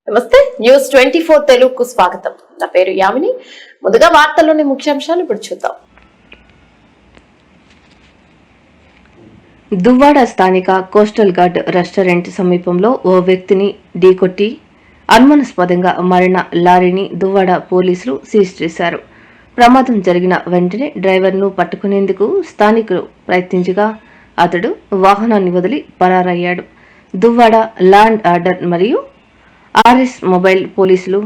నమస్తే న్యూస్ 24 తెలుగుకు స్వాగతం. నా పేరు యామిని. ముందుగా వార్తల్లోని ముఖ్యాంశాలు ఇప్పుడు చూద్దాం. దువ్వాడ స్థానిక కోస్టల్ గార్డ్ రెస్టారెంట్ సమీపంలో ఓ వ్యక్తిని ఢీకొట్టి అనుమానాస్పదంగా మారిన లారీని దువ్వాడ పోలీసులు సీజ్ చేశారు. ప్రమాదం జరిగిన వెంటనే డ్రైవర్ను పట్టుకునేందుకు స్థానికులు ప్రయత్నించగా అతడు వాహనాన్ని వదిలి పరారయ్యాడు. దువ్వాడ లా అండ్ ఆర్డర్ మరియు ఆర్ఎస్ మొబైల్ పోలీసులు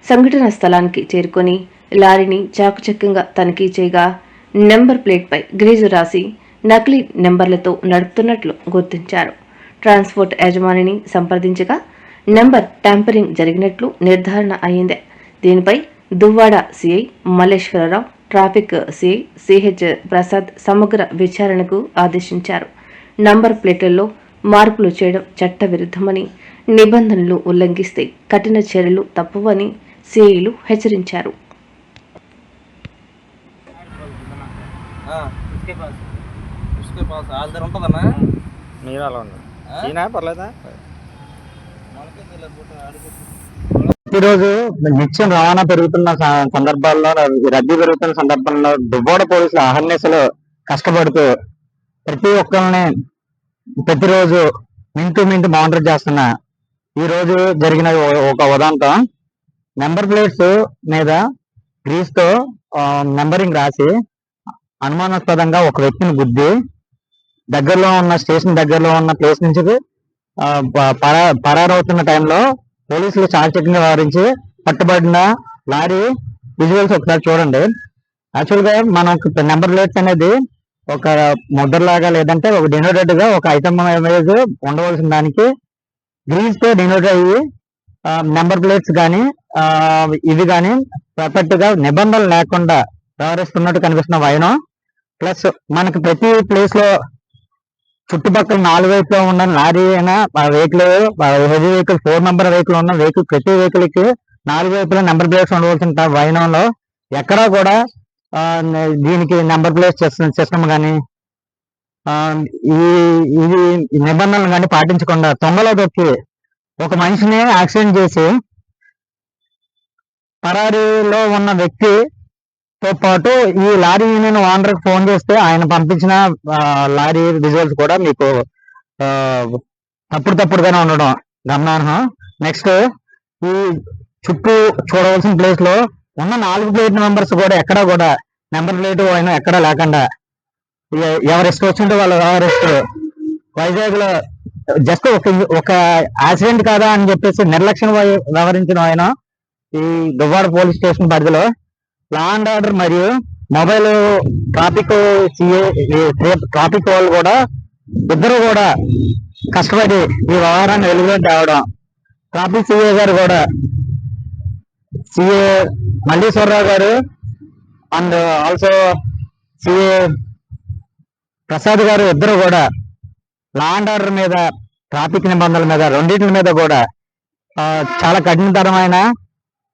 సంఘటన స్థలానికి చేరుకొని లారీని చాకచక్యంగా తనిఖీ చేయగా నెంబర్ ప్లేట్పై గ్రీజు రాసి నకిలీ నెంబర్లతో నడుపుతున్నట్లు గుర్తించారు. ట్రాన్స్పోర్ట్ యజమానిని సంప్రదించగా నెంబర్ ట్యాంపరింగ్ జరిగినట్లు నిర్ధారణ అయింది. దీనిపై Duvvada CI Malleswara Rao, traffic CI CH Prasad సమగ్ర విచారణకు ఆదేశించారు. నంబర్ ప్లేట్లలో మార్పులు చేయడం చట్ట విరుద్ధమని, నిబంధనలు ఉల్లంఘిస్తే కఠిన చర్యలు తప్పవని సిఐలు హెచ్చరించారు. ఈరోజు నిత్యం రవాణా పెరుగుతున్న సందర్భాల్లో, రద్దీ పెరుగుతున్న సందర్భంలో దువ్వాడ పోలీసులు అహర్నిశలు కష్టపడుతూ ప్రతి ఒక్కరిని ప్రతిరోజు మింటూ మానిటర్ చేస్తున్న ఈ రోజు జరిగిన ఒక ఉదాంతం, నెంబర్ ప్లేట్స్ మీద గ్రీస్ తో నెంబరింగ్ రాసి అనుమానాస్పదంగా ఒక వ్యక్తిని గుద్ది దగ్గరలో ఉన్న స్టేషన్ దగ్గరలో ఉన్న ప్లేస్ నుంచి పరారవుతున్న టైంలో పోలీసులు చాకచక్యంగా వ్యవహరించి పట్టుబడిన లారీ విజువల్స్ ఒకసారి చూడండి. యాక్చువల్ గా మనం నెంబర్ ప్లేట్స్ అనేది ఒక ముద్రలాగా లేదంటే ఒక డినోటెడ్ గా ఒక ఐటమ్ ఇమేజ్ ఉండవలసిన దానికి గ్రీన్స్ తో డినోట్ అయ్యి నెంబర్ ప్లేట్స్ కానీ ఇవి కానీ పర్ఫెక్ట్ గా నిబంధనలు లేకుండా వ్యవహరిస్తున్నట్టు కనిపిస్తున్న వైనం. ప్లస్ మనకి ప్రతి ప్లేస్ లో చుట్టుపక్కల 4 వైపులో ఉన్న లారీ అయినా vehicle, heavy vehicle, 4 number vehicle ఉన్న వెహికల్, ప్రతి వెహికల్ కి 4 వైపులో నెంబర్ ప్లేట్స్ ఉండవలసిన వైనంలో ఎక్కడా కూడా దీనికి నెంబర్ ప్లేట్ సిస్టమ్ కానీ ఇది నిబంధనలు కానీ పాటించకుండా తొంగలో దొక్కి ఒక మనిషిని యాక్సిడెంట్ చేసి పరారీలో ఉన్న వ్యక్తితో పాటు ఈ లారీ యూనియన్ ఓనర్ కి ఫోన్ చేస్తే ఆయన పంపించిన లారీ విజువల్స్ కూడా మీకు తప్పుడుగానే ఉండడం గమనార్హం. నెక్స్ట్, ఈ చుట్టూ చూడవలసిన ప్లేస్ లో ఉన్న 4 ప్లేట్ నెంబర్స్ కూడా ఎక్కడా కూడా నెంబర్ ప్లేట్ అయినా ఎక్కడా లేకుండా ఎవరు ఇష్టం వచ్చినట్టు వాళ్ళు వ్యవహరిస్తూ వైజాగ్ లో జస్ట్ ఒక యాక్సిడెంట్ కాదా అని చెప్పేసి నిర్లక్ష్యం వ్యవహరించిన ఆయన ఈ దువ్వాడ పోలీస్ స్టేషన్ పరిధిలో లా అండ్ ఆర్డర్ మరియు మొబైల్ ట్రాఫిక్ వాళ్ళు కూడా ఇద్దరు కూడా కష్టపడి ఈ వ్యవహారాన్ని వెలుగులోకి తేవడం, ట్రాఫిక్ సిఏ గారు కూడా, సిఏ మల్లేశ్వరరావు గారు అండ్ ఆల్సో సిఏ ప్రసాద్ గారు ఇద్దరు కూడా లా అండ్ ఆర్డర్ మీద, ట్రాఫిక్ నిబంధనల మీద, రెండింటి మీద కూడా చాలా కఠినతరమైన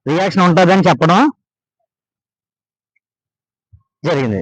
రియాక్షన్ ఉంటుందని చెప్పడం జరిగింది.